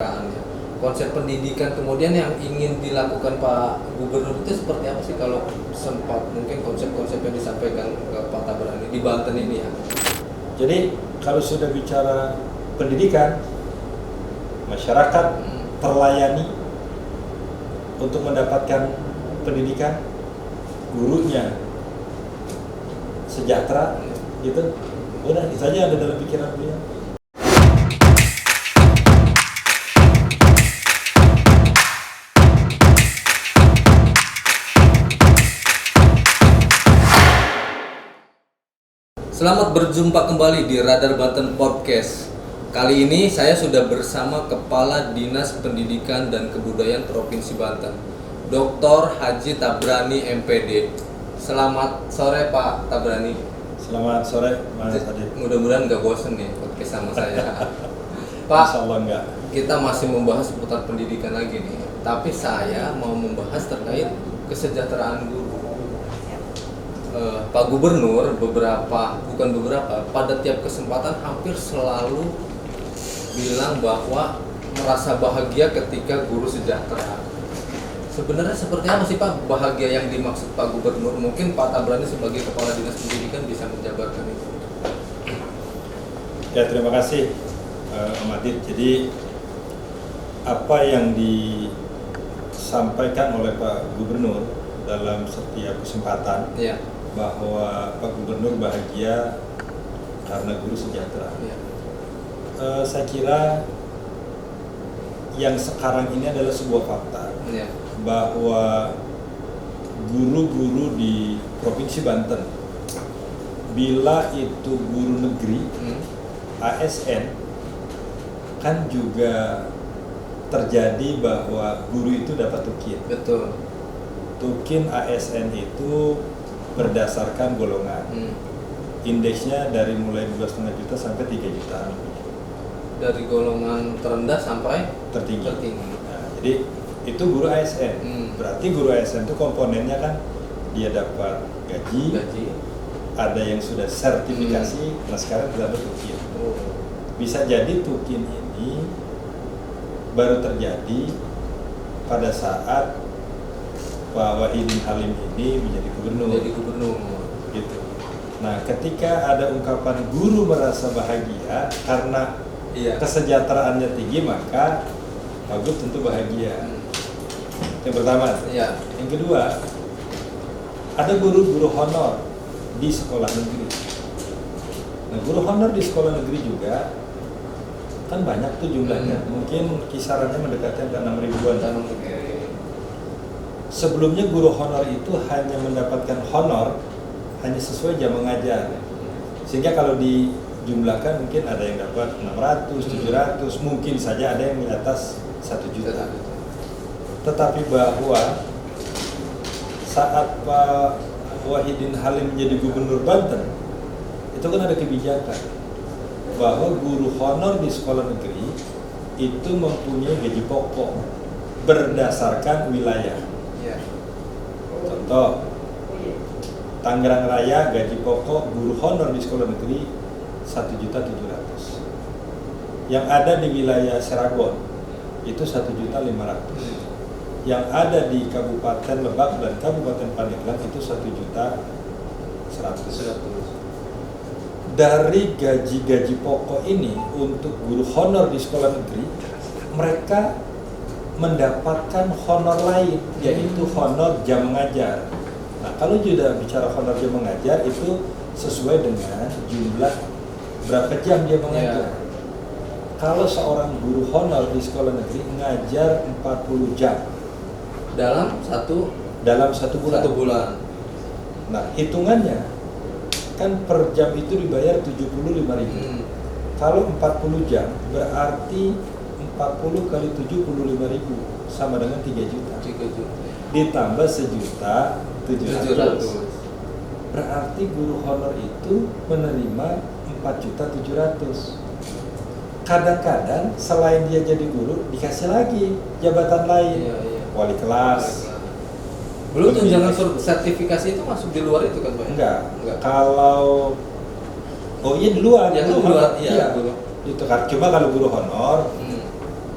kesejahteraannya. Konsep pendidikan kemudian yang ingin dilakukan Pak Gubernur itu seperti apa sih kalau sempat mungkin konsep-konsep yang disampaikan ke Pak Tabrani di Banten ini ya? Jadi kalau sudah bicara pendidikan, masyarakat terlayani untuk mendapatkan pendidikan, gurunya sejahtera, gitu. Udah, itu saja ada dalam pikiran beliau. Selamat berjumpa kembali di Radar Banten Podcast. Kali ini saya sudah bersama Kepala Dinas Pendidikan dan Kebudayaan Provinsi Banten, Dr. Haji Tabrani MPD. Selamat sore Pak Tabrani. Selamat sore Mas Adit. Mudah-mudahan nggak bosen nih podcast sama saya. Pak, Insyaallah enggak. kita masih membahas seputar pendidikan lagi nih. Tapi saya mau membahas terkait kesejahteraan guru. Pak Gubernur pada tiap kesempatan hampir selalu bilang bahwa merasa bahagia ketika guru sejahtera. Sebenarnya seperti apa sih Pak bahagia yang dimaksud Pak Gubernur? Mungkin Pak Tabrani sebagai Kepala Dinas Pendidikan bisa menjabarkan itu. Ya, terima kasih Om Adit. Jadi apa yang disampaikan oleh Pak Gubernur dalam setiap kesempatan, Ya. bahwa Pak Gubernur bahagia karena guru sejahtera. Ya. Saya kira yang sekarang ini adalah sebuah fakta, Ya. bahwa guru-guru di Provinsi Banten, bila itu guru negeri, ASN, kan juga terjadi bahwa guru itu dapat tukin. Betul. Tukin ASN itu berdasarkan golongan. Indeksnya dari mulai 2,5 juta sampai 3 juta. Dari golongan terendah sampai tertinggi. Nah, jadi itu guru ASN. Berarti guru ASN itu komponennya kan dia dapat gaji, ada yang sudah sertifikasi, nah sekarang kita dapat tukin. Bisa jadi tukin ini baru terjadi pada saat Pak Wahidin Halim ini menjadi gubernur. Gitu. Nah, ketika ada ungkapan guru merasa bahagia karena kesejahteraannya tinggi, maka Pak Gub tentu bahagia. Yang pertama. Ya. Yang kedua, ada guru-guru honor di sekolah negeri. Nah, guru honor di sekolah negeri juga kan banyak tuh jumlahnya. Mungkin kisarannya mendekati angka 6 ribuan. Sebelumnya guru honor itu hanya mendapatkan honor hanya sesuai jam mengajar. Sehingga kalau dijumlahkan mungkin ada yang dapat 600, 700, mungkin saja ada yang di atas 1 juta. Tetapi bahwa saat Pak Wahidin Halim menjadi gubernur Banten, itu kan ada kebijakan bahwa guru honor di sekolah negeri itu mempunyai gaji pokok berdasarkan wilayah. Contoh, Tangerang Raya gaji pokok guru honor di sekolah negeri 1.700.000. Yang ada di wilayah Seragon itu 1.500.000. Yang ada di Kabupaten Lebak dan Kabupaten Pandeglang itu 1.100.000. Dari gaji-gaji pokok ini untuk guru honor di sekolah negeri, mereka mendapatkan honor lain, yaitu honor jam mengajar. Nah, kalau sudah bicara honor jam mengajar itu sesuai dengan jumlah berapa jam dia mengajar. Kalau seorang guru honor di sekolah negeri ngajar 40 jam dalam satu bulan. Nah, hitungannya kan per jam itu dibayar 75.000. Kalau 40 jam berarti 40 kali 75.000 sama dengan 3 juta. Ditambah 1.700.000. Berarti guru honor itu menerima 4.700.000. Kadang-kadang selain dia jadi guru dikasih lagi jabatan lain. Wali kelas. Belum tunjangan sertifikasi itu masuk di luar itu kan Pak? Enggak. Kalau di luar. Iya. Itu kan cuma kalau guru honor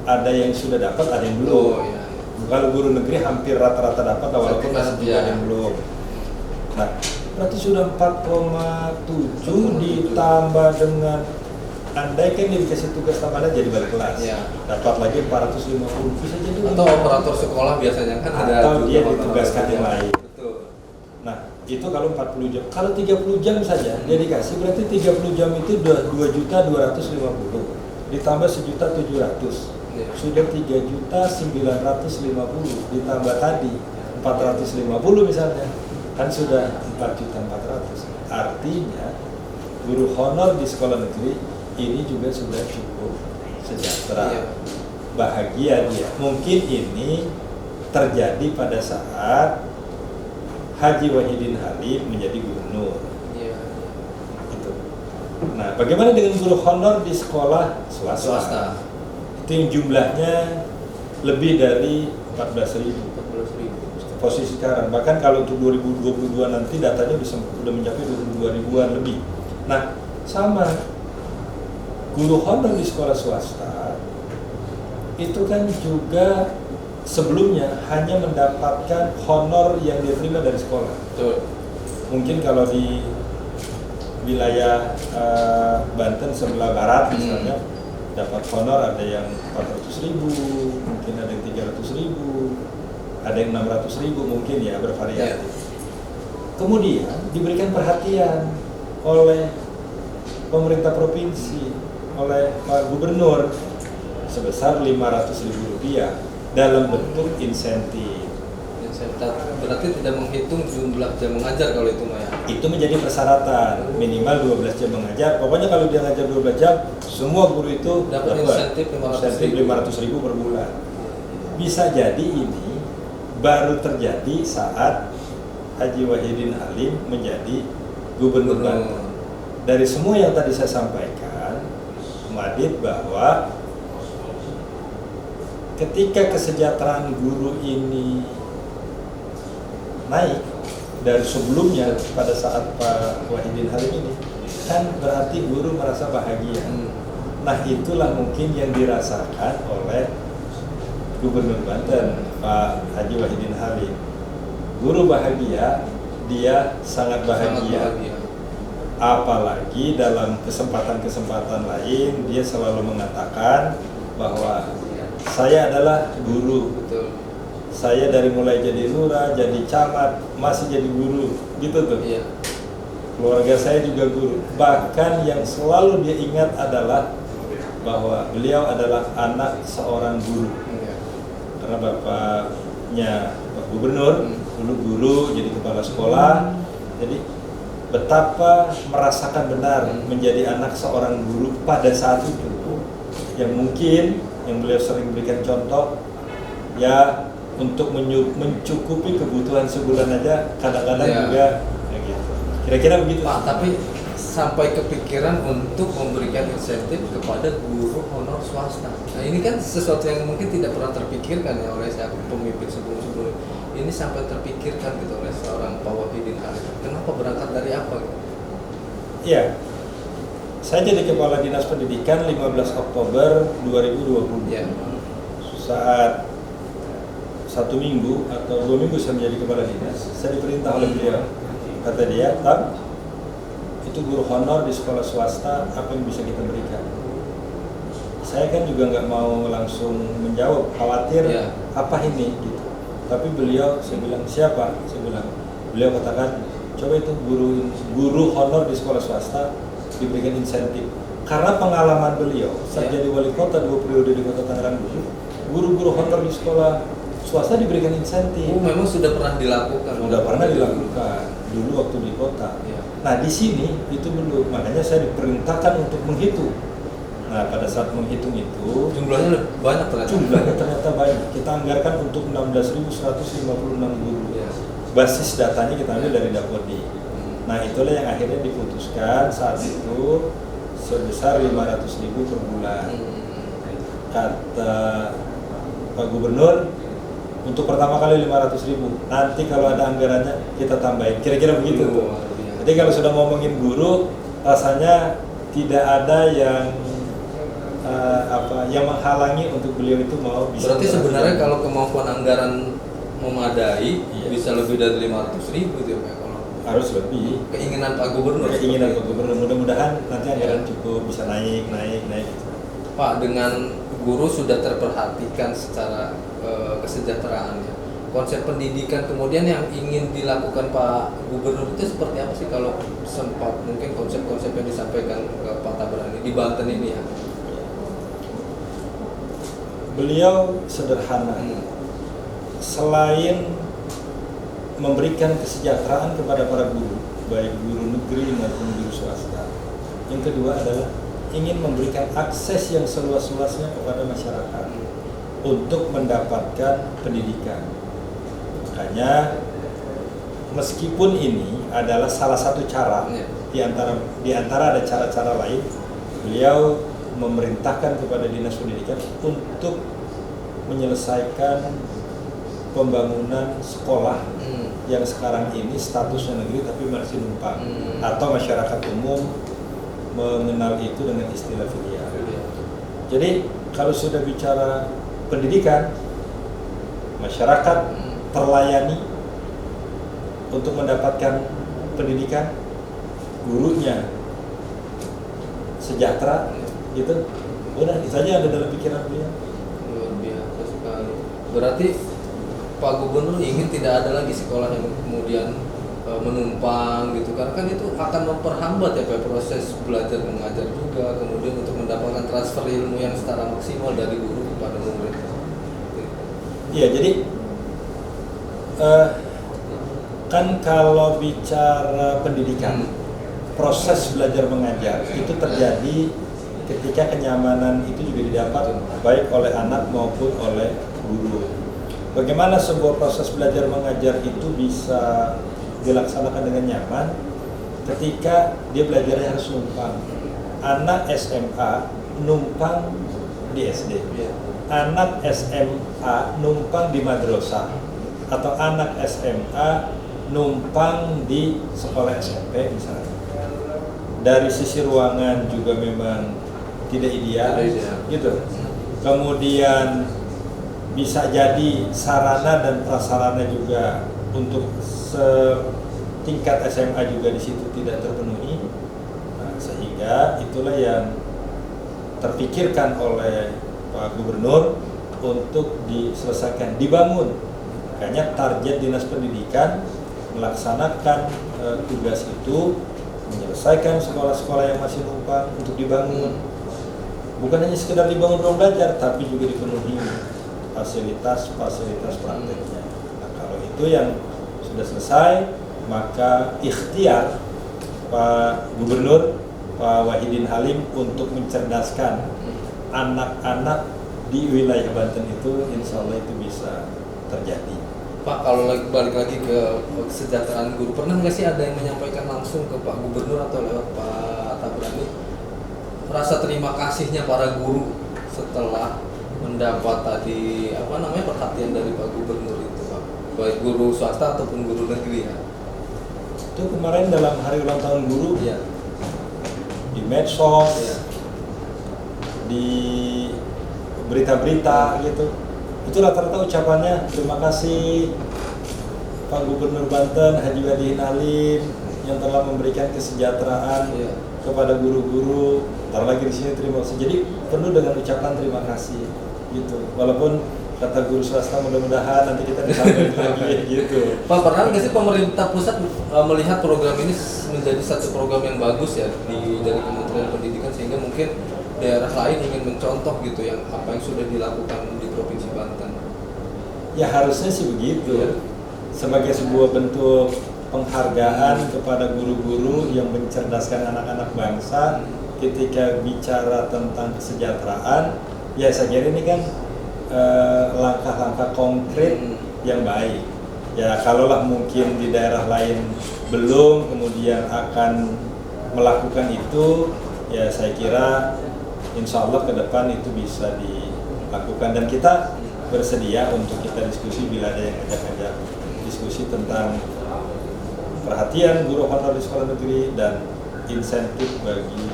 ada yang sudah dapat, ada yang belum. Oh, iya. Kalau guru negeri hampir rata-rata dapat, walaupun masih juga Iya. ada yang belum. Nah, berarti sudah 4,7 ditambah dengan andai kan dia dikasih tugas tambahan jadi balik kelas. Iya. Dapat lagi 450, bisa jadi. Atau operator sekolah biasanya kan ada atau juga dia operator ditugaskan yang sekolah. lain. Betul. Nah, itu kalau 40 jam. Kalau 30 jam saja dia dikasih, berarti 30 jam itu 2.250.000 ditambah 1.700.000. Iya. Sudah 3.950.000 ditambah tadi 450 misalnya, kan sudah 4.400.000. Artinya guru honor di sekolah negeri ini juga sudah cukup sejahtera, Iya. bahagia dia. Mungkin ini terjadi pada saat Haji Wahidin Halim menjadi gubernur. Iya. Gitu. Nah, bagaimana dengan guru honor di sekolah swasta? Swasta. Itu yang jumlahnya lebih dari 14.000 14.000. posisi sekarang. Bahkan kalau untuk 2022 nanti datanya sudah mencapai 22 ribuan lebih. Nah, sama guru honor di sekolah swasta itu kan juga sebelumnya hanya mendapatkan honor yang diterima dari sekolah. Betul. Mungkin kalau di wilayah Banten sebelah barat misalnya dapat honor ada yang 400.000, mungkin ada yang 300.000, ada yang 600.000 mungkin ya, bervariasi. Kemudian diberikan perhatian oleh pemerintah provinsi, oleh Pak Gubernur sebesar Rp500.000 dalam bentuk insentif. Berarti tidak menghitung jumlah jam mengajar kalau itu Maya. Itu menjadi persyaratan, minimal 12 jam mengajar. Pokoknya kalau dia ngajar 12 jam, semua guru itu Dapat insentif 500.000 500.000 per bulan. Bisa jadi ini baru terjadi saat Haji Wahidin Halim menjadi gubernur Banten. Dari semua yang tadi saya sampaikan, Madid, bahwa ketika kesejahteraan guru ini naik dari sebelumnya pada saat Pak Wahidin Halim ini, kan berarti guru merasa bahagia. Nah, itulah mungkin yang dirasakan oleh Gubernur Banten Pak Haji Wahidin Halim. Guru bahagia, dia sangat bahagia. Apalagi dalam kesempatan-kesempatan lain dia selalu mengatakan bahwa saya adalah guru. Betul. Saya dari mulai jadi lurah, jadi camat, masih jadi guru, gitu tuh. Iya. Keluarga saya juga guru. Bahkan yang selalu dia ingat adalah bahwa beliau adalah anak seorang guru. Iya. Karena bapaknya Pak Gubernur, dulu guru, jadi kepala sekolah. Jadi betapa merasakan benar menjadi anak seorang guru pada saat itu. Yang mungkin yang beliau sering berikan contoh, ya untuk mencukupi kebutuhan sebulan aja kadang-kadang Ya. juga kayak gitu. Kira-kira begitu. Pak, tapi sampai kepikiran untuk memberikan insentif kepada guru honor swasta. Nah, ini kan sesuatu yang mungkin tidak pernah terpikirkan ya oleh siapa pemimpin sebelum-sebelum. Ini sampai terpikirkan gitu oleh seorang Pak Wahidin Halim. Kenapa, berangkat dari apa gitu? Iya. Saya jadi Kepala Dinas Pendidikan 15 Oktober 2020. Ya. Saat 1 minggu atau 2 minggu saya menjadi Kepala Dinas, saya diperintah oleh beliau. Kata dia, "Tam, itu guru honor di sekolah swasta, apa yang bisa kita berikan?" Saya kan juga nggak mau langsung menjawab, khawatir Ya. apa ini gitu. Tapi beliau, saya bilang, "Siapa?" Saya bilang, beliau katakan, "Coba itu guru honor di sekolah swasta diberikan insentif." Karena pengalaman beliau saat Ya. jadi wali kota 2 periode di Kota Tangerang dulu, guru-guru honor di sekolah swasta diberikan insentif. Memang sudah pernah dilakukan. Sudah pernah dilakukan dulu waktu di kota. Ya. Nah, di sini itu belum, makanya saya diperintahkan untuk menghitung. Nah, pada saat menghitung itu Jumlahnya banyak ternyata. jumlahnya ternyata banyak. Kita anggarkan untuk 16.156 guru. Ya. Basis datanya kita ambil dari Dapodi. Nah, itulah yang akhirnya diputuskan saat itu sebesar 500.000 per bulan. Kata Pak Gubernur, untuk pertama kali 500.000. Nanti kalau ada anggarannya kita tambahin. Kira-kira begitu tuh. Jadi kalau sudah ngomongin guru, rasanya tidak ada yang yang menghalangi untuk beliau itu mau bisa. Berarti sebenarnya kalau kemampuan anggaran memadai Iya. bisa lebih dari 500.000 gitu ya Pak, kalau harus lebih. keinginan Pak Gubernur. Keinginan Pak Gubernur, mudah-mudahan nanti anggaran Iya. cukup bisa naik. Pak, dengan guru sudah terperhatikan secara kesejahteraannya. Konsep pendidikan kemudian yang ingin dilakukan Pak Gubernur itu seperti apa sih, kalau sempat mungkin konsep-konsep yang disampaikan ke Pak Tabrani di Banten ini ya? Beliau sederhana. Selain memberikan kesejahteraan kepada para guru, baik guru negeri maupun guru swasta, yang kedua adalah ingin memberikan akses yang seluas-luasnya kepada masyarakat untuk mendapatkan pendidikan. Makanya meskipun ini adalah salah satu cara di antara ada cara-cara lain, beliau memerintahkan kepada Dinas Pendidikan untuk menyelesaikan pembangunan sekolah yang sekarang ini statusnya negeri tapi masih numpang, atau masyarakat umum mengenal itu dengan istilah filial. Jadi kalau sudah bicara pendidikan, masyarakat terlayani untuk mendapatkan pendidikan, gurunya sejahtera, gitu. Udah, itu saja ada dalam pikiran beliau. Luar biasa sekali. Berarti Pak Gubernur ingin tidak ada lagi sekolah yang kemudian menumpang gitu, karena kan itu akan memperhambat ya Pak proses belajar mengajar juga, kemudian untuk mendapatkan transfer ilmu yang secara maksimal dari guru kepada murid. Iya, jadi kan kalau bicara pendidikan, proses belajar mengajar itu terjadi ketika kenyamanan itu juga didapat baik oleh anak maupun oleh guru. Bagaimana sebuah proses belajar mengajar itu bisa dilaksanakan dengan nyaman ketika dia belajarnya harus numpang. Anak SMA numpang di SD, anak SMA numpang di madrasah, atau anak SMA numpang di sekolah SMP misalnya. Dari sisi ruangan juga memang tidak ideal, gitu. Kemudian bisa jadi sarana dan prasarana juga untuk setingkat SMA juga di situ tidak terpenuhi. Nah, sehingga itulah yang terpikirkan oleh Pak Gubernur untuk diselesaikan, dibangun. Makanya target Dinas Pendidikan melaksanakan tugas itu, menyelesaikan sekolah-sekolah yang masih numpang untuk dibangun. Bukan hanya sekedar dibangun ruang belajar, tapi juga dipenuhi fasilitas prakteknya. Nah, kalau itu yang sudah selesai, maka ikhtiar Pak Gubernur, Pak Wahidin Halim untuk mencerdaskan anak-anak di wilayah Banten itu, insya Allah itu bisa terjadi. Pak, kalau balik lagi ke kesejahteraan guru, pernah nggak sih ada yang menyampaikan langsung ke Pak Gubernur atau lewat Pak Tabrani rasa terima kasihnya para guru setelah mendapat tadi perhatian dari Pak Gubernur itu, Pak, baik guru swasta ataupun guru negeri ya? Itu kemarin dalam hari ulang tahun guru Ya. Di medsos, Ya. di berita-berita gitu, itu rata-rata ucapannya terima kasih Pak Gubernur Banten Haji Wahidin Halim yang telah memberikan kesejahteraan kepada guru-guru. Ntar lagi di sini terima kasih. Jadi penuh dengan ucapan terima kasih gitu. Walaupun kata guru swasta mudah-mudahan nanti kita disampaikan lagi gitu. Pak, pernah nggak sih pemerintah pusat melihat program ini menjadi satu program yang bagus ya dari Kementerian Pendidikan, sehingga mungkin daerah lain ingin mencontoh gitu yang apa yang sudah dilakukan di Provinsi Banten? Ya harusnya sih begitu. Sebagai sebuah bentuk penghargaan kepada guru-guru yang mencerdaskan anak-anak bangsa ketika bicara tentang kesejahteraan, ya saya kira ini kan langkah-langkah konkret yang baik. Ya kalaulah mungkin di daerah lain belum kemudian akan melakukan itu, ya saya kira insya Allah ke depan itu bisa dilakukan, dan kita bersedia untuk kita diskusi bila ada yang ngajak-ngajak diskusi tentang perhatian guru honor di sekolah negeri dan insentif bagi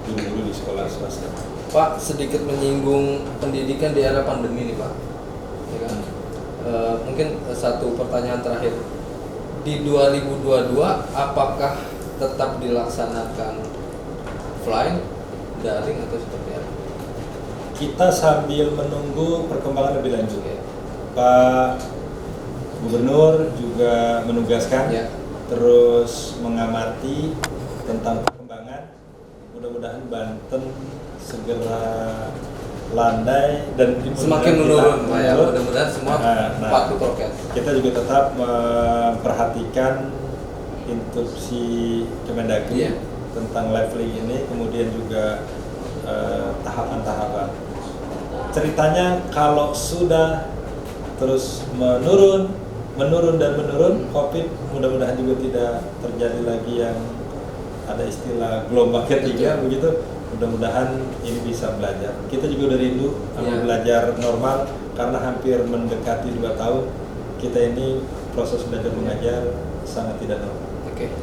guru-guru di sekolah swasta. Pak, sedikit menyinggung pendidikan di era pandemi nih Pak, ya kan? Mungkin satu pertanyaan terakhir, di 2022 apakah tetap dilaksanakan offline, daring atau seperti apa? Kita sambil menunggu perkembangan lebih lanjut. Ya. Pak Gubernur juga menugaskan Ya. terus mengamati tentang perkembangan. Mudah-mudahan Banten segera landai dan Semakin menurun Pak ya, mudah-mudahan semua patuh prokes. Kita juga tetap memperhatikan instruksi Kemendagri Iya. tentang leveling ini, kemudian juga tahapan-tahapan. Ceritanya kalau sudah terus menurun dan menurun, COVID mudah-mudahan juga tidak terjadi lagi yang ada istilah gelombang ketiga begitu. Mudah-mudahan ini bisa belajar. Kita juga udah rindu Iya. belajar normal karena hampir mendekati 2 tahun kita ini proses belajar mengajar sangat tidak normal. Oke.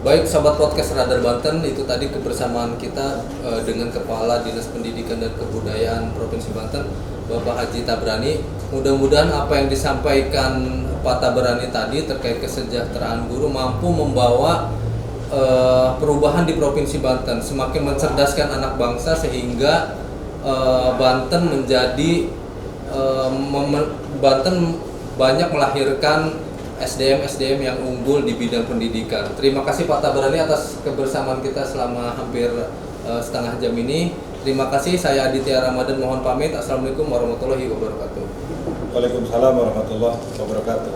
Baik, sahabat podcast Radar Banten, itu tadi kebersamaan kita dengan Kepala Dinas Pendidikan dan Kebudayaan Provinsi Banten, Bapak Haji Tabrani. Mudah-mudahan apa yang disampaikan Pak Tabrani tadi terkait kesejahteraan guru mampu membawa perubahan di Provinsi Banten, semakin mencerdaskan anak bangsa sehingga Banten menjadi Banten banyak melahirkan SDM yang unggul di bidang pendidikan. Terima kasih Pak Tabrani atas kebersamaan kita selama hampir setengah jam ini. Terima kasih, saya Aditya Ramadan mohon pamit. Assalamualaikum warahmatullahi wabarakatuh. Waalaikumsalam warahmatullahi wabarakatuh.